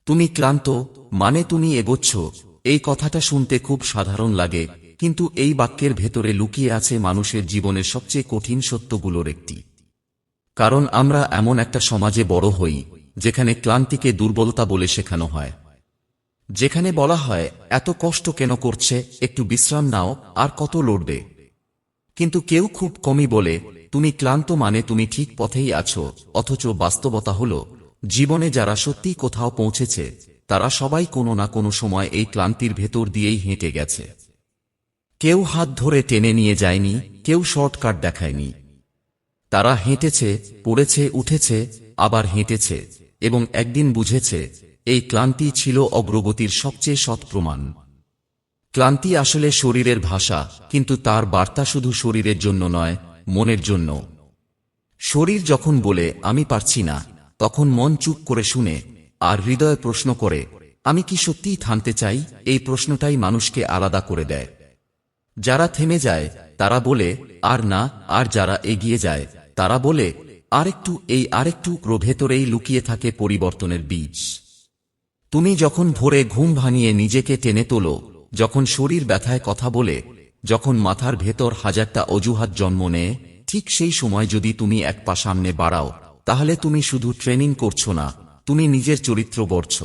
তুমি ক্লান্ত মানে তুমি এগোচ্ছ, এই কথাটা শুনতে খুব সাধারণ লাগে, কিন্তু এই বাক্যের ভেতরে লুকিয়ে আছে মানুষের জীবনের সবচেয়ে কঠিন সত্যগুলোর একটি। কারণ আমরা এমন একটা সমাজে বড় হই যেখানে ক্লান্তিকে দুর্বলতা বলে শেখানো হয়, যেখানে বলা হয় এত কষ্ট কেন করছে, একটু বিশ্রাম নাও, আর কত লড়বে। কিন্তু কেউ খুব কমই বলে তুমি ক্লান্ত মানে তুমি ঠিক পথেই আছো। অথচ বাস্তবতা হলো জীবনে যারা সত্যি কোথাও পৌঁছেছে তারা সবাই কোনো না কোনো সময় এই ক্লান্তির ভেতর দিয়েই হেঁটে গেছে। কেউ হাত ধরে টেনে নিয়ে যায়নি, কেউ শর্টকাট দেখায়নি। তারা হেঁটেছে, পড়েছে, উঠেছে, আবার হেঁটেছে, এবং একদিন বুঝেছে এই ক্লান্তি ছিল অগ্রগতির সবচেয়ে সৎ প্রমাণ। ক্লান্তি আসলে শরীরের ভাষা, কিন্তু তার বার্তা শুধু শরীরের জন্য নয়, মনের জন্য। শরীর যখন বলে আমি পারছি না, তখন মন চুপ করে শুনে, আর হৃদয় প্রশ্ন করে আমি কি সত্যিই থামতে চাই। এই প্রশ্নটাই মানুষকে আলাদা করে দেয়। যারা থেমে যায় তারা বলে আর না, আর যারা এগিয়ে যায় তারা বলে আরেকটু। এই আরেকটু ভেতরেই লুকিয়ে থাকে পরিবর্তনের বীজ। তুমি যখন ভোরে ঘুম ভাঙিয়ে নিজেকে টেনে তোলো, যখন শরীর ব্যথায় কথা বলে, যখন মাথার ভেতর হাজারটা অজুহাত জন্ম নেয়, ঠিক সেই সময় যদি তুমি এক পা সামনে বাড়াও, তাহলে তুমি শুধু ট্রেনিং করছো না, তুমি নিজের চরিত্র গড়ছ।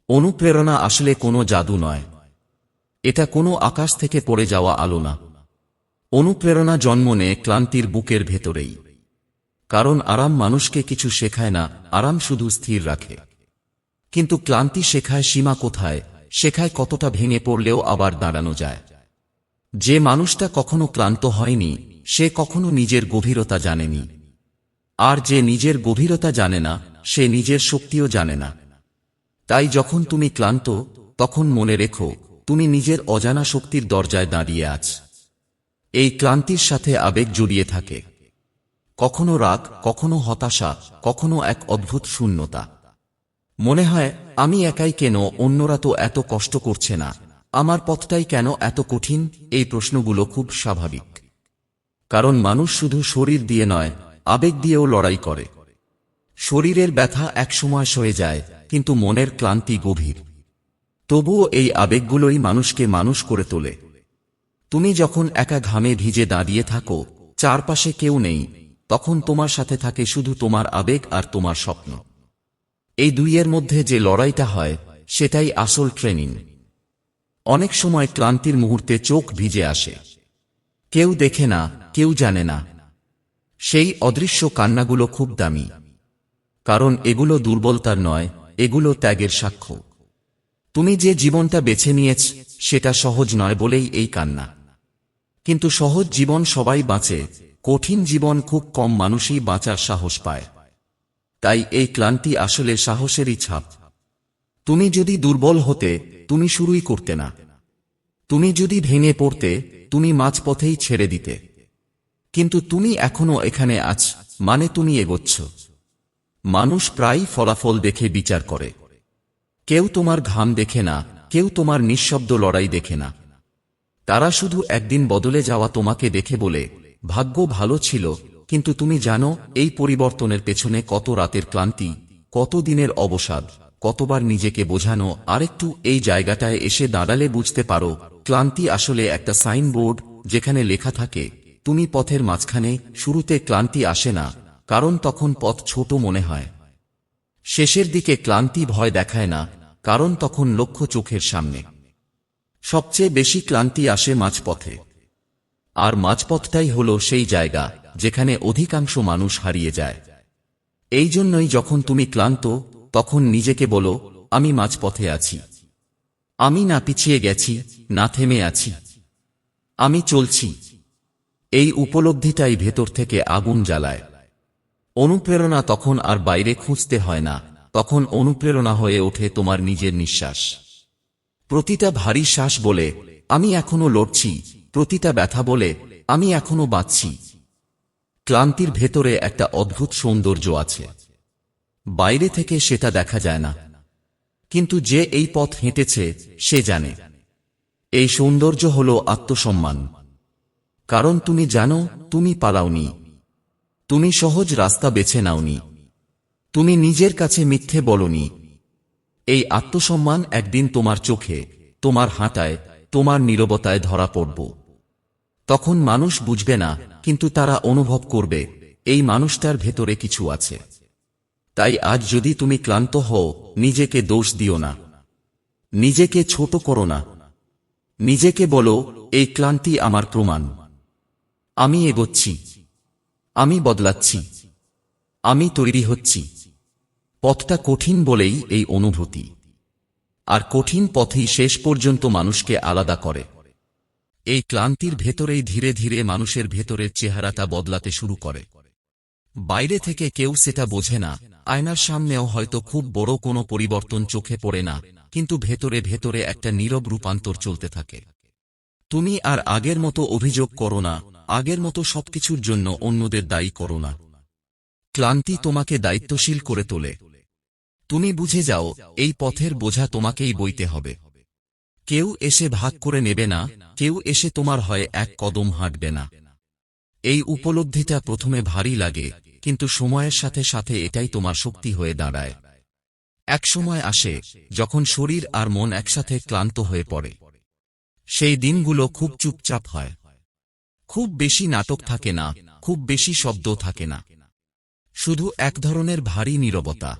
অনুপ্রেরণা আসলে কোনো জাদু নয়, এটা কোনো আকাশ থেকে পড়ে যাওয়া আলো না। অনুপ্রেরণা জন্ম নেয় ক্লান্তির বুকের ভেতরেই। কারণ আরাম মানুষকে কিছু শেখায় না, আরাম শুধু স্থির রাখে। কিন্তু ক্লান্তি শেখায় সীমা কোথায়, শেখায় কতটা ভেঙে পড়লেও আবার দাঁড়ানো যায়। যে মানুষটা কখনো ক্লান্ত হয়নি সে কখনো নিজের গভীরতা জানেনি, আর যে নিজের গভীরতা জানে না সে নিজের শক্তিও জানে না। তাই যখন তুমি ক্লান্ত, তখন মনে রেখো তুমি নিজের অজানা শক্তির দরজায় দাঁড়িয়ে আছ। এই ক্লান্তির সাথে আবেগ জড়িয়ে থাকে, কখনো রাগ, কখনো হতাশা, কখনো এক অদ্ভুত শূন্যতা। মনে হয় আমি একাই, কেন অন্যরা তো এত কষ্ট করছে না, আমার পথটাই কেন এত কঠিন। এই প্রশ্নগুলো খুব স্বাভাবিক, কারণ মানুষ শুধু শরীর দিয়ে নয়, আবেগ দিয়েও লড়াই করে। শরীরের ব্যথা একসময় সয়ে যায়, কিন্তু মনের ক্লান্তি গভীর। তবুও এই আবেগগুলোই মানুষকে মানুষ করে তোলে। তুমি যখন একা ঘামে ভিজে দাঁড়িয়ে থাকো, চারপাশে কেউ নেই, তখন তোমার সাথে থাকে শুধু তোমার আবেগ আর তোমার স্বপ্ন। এই দুইয়ের মধ্যে যে লড়াইটা হয় সেটাই আসল ট্রেনিং। অনেক সময় ক্লান্তির মুহূর্তে চোখ ভিজে আসে, কেউ দেখে না, কেউ জানে না। সেই অদৃশ্য কান্নাগুলো খুব দামি, কারণ এগুলো দুর্বলতার নয়, এগুলো ত্যাগের সাক্ষ্য। তুমি যে জীবনটা বেছে নিয়েছ সেটা সহজ নয় বলেই এই কান্না। কিন্তু সহজ জীবন সবাই বাঁচে, কঠিন জীবন খুব কম মানুষই বাঁচার সাহস পায়। তাই এই ক্লান্তি আসলে সাহসেরই ছাপ। তুমি যদি দুর্বল হতে, তুমি শুরুই করতে না। তুমি যদি ভেঙে পড়তে, তুমি মাঝপথেই ছেড়ে দিতে। কিন্তু তুমি এখনো এখানে আছ, মানে তুমি এগোচ্ছ। মানুষ প্রায়ই ফলাফল দেখে বিচার করে। কেউ তোমার ঘাম দেখে না, কেউ তোমার নিঃশব্দ লড়াই দেখে না। তারা শুধু একদিন বদলে যাওয়া তোমাকে দেখে বলে ভাগ্য ভালো ছিল। কিন্তু তুমি জানো এই পরিবর্তনের পেছনে কত রাতের ক্লান্তি, কত দিনের অবসাদ, কতবার নিজেকে বোঝানো আরেকটু। এই জায়গাটায় এসে দাঁড়ালে বুঝতে পারো ক্লান্তি আসলে একটা সাইনবোর্ড, যেখানে লেখা থাকে তুমি পথের মাঝখানে। শুরুতে ক্লান্তি আসে না, কারণ তখন পথ ছোট মনে হয়। শেষের দিকে ক্লান্তি ভয় দেখায় না, কারণ তখন লক্ষ্য চোখের সামনে। সবচেয়ে বেশি ক্লান্তি আসে মাঝপথে, আর মাঝপথটাই হলো সেই জায়গা যেখানে অধিকাংশ মানুষ হারিয়ে যায়। এই জন্যই যখন তুমি ক্লান্ত, তখন নিজেকে বলো আমি মাঝপথে আছি। আমি না পিছিয়ে গেছি, না থেমে আছি, আমি চলছি। এই উপলব্ধিটাই ভেতর থেকে আগুন জ্বালায়। অনুপ্রেরণা তখন আর বাইরে খুঁজতে হয় না, তখন অনুপ্রেরণা হয়ে ওঠে তোমার নিজের নিঃশ্বাস। প্রতিটা ভারী শ্বাস বলে আমি এখনো লড়ছি, প্রতিটা ব্যথা বলে আমি এখনো বাঁচছি। ক্লান্তির ভেতরে একটা অদ্ভুত সৌন্দর্য আছে, বাইরে থেকে সেটা দেখা যায় না, কিন্তু যে এই পথ হেঁটেছে সে জানে। এই সৌন্দর্য হলো আত্মসম্মান। কারণ তুমি জানো তুমি পালাওনি, তুমি সহজ রাস্তা বেছে নাওনি, তুমি নিজের কাছে মিথ্যে বলনি। এই আত্মসম্মান একদিন তোমার চোখে, তোমার হাঁটায়, তোমার নীরবতায় ধরা পড়ব। তখন মানুষ বুঝবে না, কিন্তু তারা অনুভব করবে এই মানুষটার ভেতরে কিছু আছে। তাই আজ যদি তুমি ক্লান্ত হও, নিজেকে দোষ দিও না, নিজেকে ছোট করো না। নিজেকে বলো, এই ক্লান্তি আমার প্রমাণ। আমি এগোচ্ছি, আমি বদলাচ্ছি, আমি তৈরি হচ্ছি। পথটা কঠিন বলেই এই অনুভূতি, আর কঠিন পথই শেষ পর্যন্ত মানুষকে আলাদা করে। এই ক্লান্তির ভেতরেই ধীরে ধীরে মানুষের ভেতরের চেহারাটা বদলাতে শুরু করে। বাইরে থেকে কেউ সেটা বোঝে না, আয়নার সামনেও হয়তো খুব বড় কোনো পরিবর্তন চোখে পড়ে না, কিন্তু ভেতরে ভেতরে একটা নীরব রূপান্তর চলতে থাকে। তুমি আর আগের মতো অভিযোগ করো না, আগের মতো সবকিছুর জন্য অন্যদের দায়ী করো না। ক্লান্তি তোমাকে দায়িত্বশীল করে তোলে। তুমি বুঝে যাও, এই পথের বোঝা তোমাকেই বইতে হবে। কেউ এসে ভাগ করে নেবে না, কেউ এসে তোমার হয়ে এক কদম হাঁটবে না। এই উপলব্ধিটা প্রথমে ভারী লাগে, কিন্তু সময়ের সাথে সাথে এটাই তোমার শক্তি হয়ে দাঁড়ায়। এক সময় আসে যখন শরীর আর মন একসাথে ক্লান্ত হয়ে পড়ে। সেই দিনগুলো খুব চুপচাপ হয়। খুব বেশি নাটক থাকে না, খুব বেশি শব্দ থাকে না, শুধু এক ধরনের ভারী নীরবতা।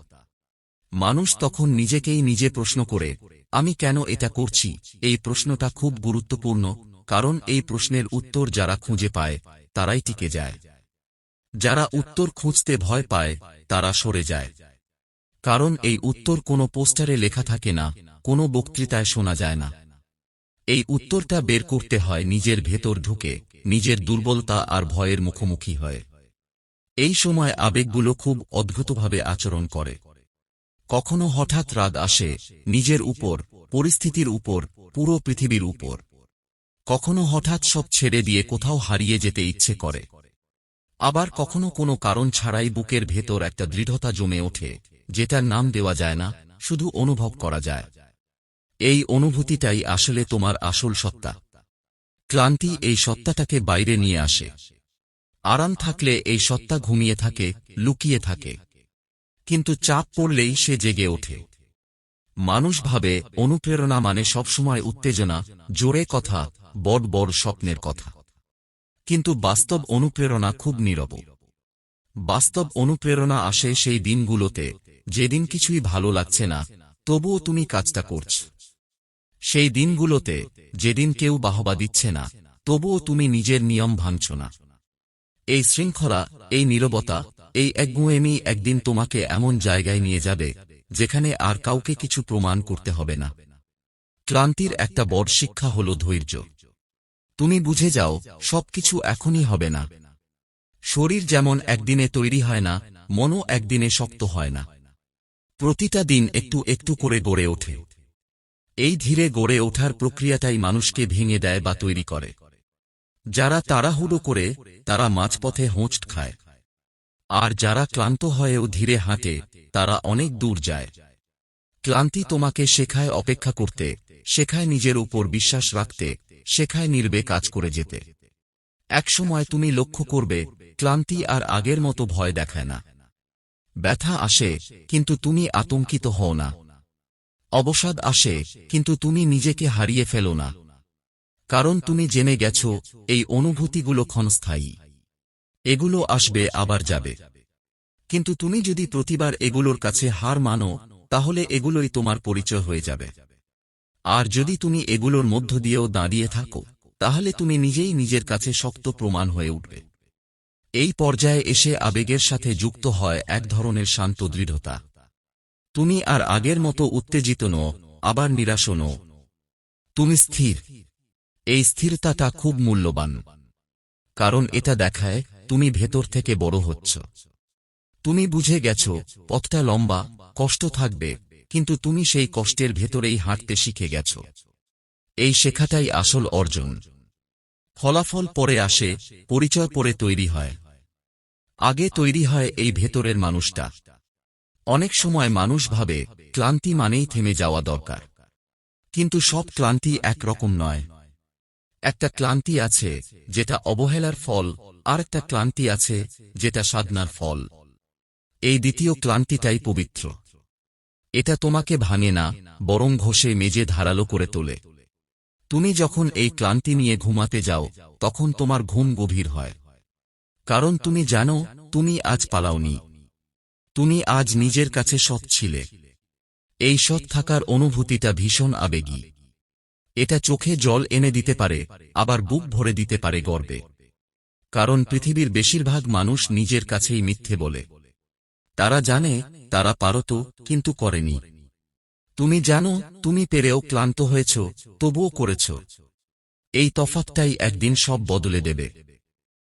মানুষ তখন নিজেকেই নিজে প্রশ্ন করে, আমি কেন এটা করছি? এই প্রশ্নটা খুব গুরুত্বপূর্ণ, কারণ এই প্রশ্নের উত্তর যারা খুঁজে পায় তারাই টিকে যায়। যারা উত্তর খুঁজতে ভয় পায় তারা সরে যায়। কারণ এই উত্তর কোনো পোস্টারে লেখা থাকে না, কোনো বক্তৃতায় শোনা যায় না। এই উত্তরটা বের করতে হয় নিজের ভেতর ঢুকে, নিজের দুর্বলতা আর ভয়ের মুখোমুখি হয়। এই সময় আবেগগুলো খুব অদ্ভুতভাবে আচরণ করে। কখনো হঠাৎ রাগ আসে, নিজের উপর, পরিস্থিতির উপর, পুরো পৃথিবীর উপর। কখনো হঠাৎ সব ছেড়ে দিয়ে কোথাও হারিয়ে যেতে ইচ্ছে করে। আবার কখনো কোনো কারণ ছাড়াই বুকের ভেতর একটা দৃঢ়তা জমে ওঠে, যেটার নাম দেওয়া যায় না, শুধু অনুভব করা যায়। এই অনুভূতিটাই আসলে তোমার আসল সত্তা। ক্লান্তি এই সত্তাটাকে বাইরে নিয়ে আসে। আরাম থাকলে এই সত্তা ঘুমিয়ে থাকে, লুকিয়ে থাকে। কিন্তু চাপ পড়লেই সে জেগে ওঠে। মানুষ ভাবে অনুপ্রেরণা মানে সবসময় উত্তেজনা, জোরে কথা, বড় বড় স্বপ্নের কথা। কিন্তু বাস্তব অনুপ্রেরণা খুব নীরব। বাস্তব অনুপ্রেরণা আসে সেই দিনগুলোতে, যেদিন কিছুই ভালো লাগছে না, তবুও তুমি কাজটা করছ। সেই দিনগুলোতে, যেদিন কেউ বাহবা দিচ্ছে না, তবুও তুমি নিজের নিয়ম ভাঙছ না। এই শৃঙ্খলা, এই নীরবতা, এই একগুঁয়েমি একদিন তোমাকে এমন জায়গায় নিয়ে যাবে যেখানে আর কাউকে কিছু প্রমাণ করতে হবে না। ক্লান্তির একটা বড় শিক্ষা হল ধৈর্য। তুমি বুঝে যাও, সবকিছু এখনই হবে না। শরীর যেমন একদিনে তৈরি হয় না, মনও একদিনে শক্ত হয় না। প্রতিটা দিন একটু একটু করে গড়ে ওঠে। এই ধীরে গড়ে ওঠার প্রক্রিয়াটাই মানুষকে ভেঙে দেয় বা তৈরি করে। যারা তাড়াহুড়ো করে, তারা মাঝপথে হোঁচট খায়। আর যারা ক্লান্ত হয়েও ধীরে হাঁটে, তারা অনেক দূর যায়। ক্লান্তি তোমাকে শেখায় অপেক্ষা করতে, শেখায় নিজের উপর বিশ্বাস রাখতে, শেখায় নীরবে কাজ করে যেতে। একসময় তুমি লক্ষ্য করবে, ক্লান্তি আর আগের মতো ভয় দেখায় না। ব্যথা আসে, কিন্তু তুমি আতঙ্কিত হও না। অবসাদ আসে, কিন্তু তুমি নিজেকে হারিয়ে ফেলো না। কারণ তুমি জেনে গেছ, এই অনুভূতিগুলো ক্ষণস্থায়ী। এগুলো আসবে আবার যাবে। কিন্তু তুমি যদি প্রতিবার এগুলোর কাছে হার মানো, তাহলে এগুলোই তোমার পরিচয় হয়ে যাবে। আর যদি তুমি এগুলোর মধ্য দিয়েও দাঁড়িয়ে থাকো, তাহলে তুমি নিজেই নিজের কাছে শক্ত প্রমাণ হয়ে উঠবে। এই পর্যায়ে এসে আবেগের সাথে যুক্ত হয় এক ধরনের শান্ত দৃঢ়তা। তুমি আর আগের মতো উত্তেজিত নও, আবার নিরাশ নও। তুমি স্থির। এই স্থিরতাটা খুব মূল্যবান। কারণ এটা দেখায়, তুমি ভেতর থেকে বড় হচ্ছ। তুমি বুঝে গেছ, পথটা লম্বা, কষ্ট থাকবে, কিন্তু তুমি সেই কষ্টের ভেতরেই হাঁটতে শিখে গেছ। এই শেখাটাই আসল অর্জন। ফলাফল পরে আসে, পরিচয় পরে তৈরি হয়। আগে তৈরি হয় এই ভেতরের মানুষটা। অনেক সময় মানুষ ভাবে, ক্লান্তি মানেই থেমে যাওয়া দরকার। কিন্তু সব ক্লান্তি একরকম নয়। একটা ক্লান্তি আছে যেটা অবহেলার ফল, আর একটা ক্লান্তি আছে যেটা সাধনার ফল। এই দ্বিতীয় ক্লান্তিটাই পবিত্র। এটা তোমাকে ভাঙে না, বরং ঘষে মেজে ধারালো করে তোলে। তুমি যখন এই ক্লান্তি নিয়ে ঘুমাতে যাও, তখন তোমার ঘুম গভীর হয়। কারণ তুমি জানো, তুমি আজ পালাওনি। তুমি আজ নিজের কাছে সৎ ছিলে। এই সৎ থাকার অনুভূতিটা ভীষণ আবেগী। এটা চোখে জল এনে দিতে পারে, আবার বুক ভরে দিতে পারে গর্বে। কারণ পৃথিবীর বেশিরভাগ মানুষ নিজের কাছেই মিথ্যে বলে। তারা জানে তারা পারত, কিন্তু করেনি। তুমি জানো তুমি পেরেও ক্লান্ত হয়েছ, তবুও করেছ। এই তফাৎটাই একদিন সব বদলে দেবে।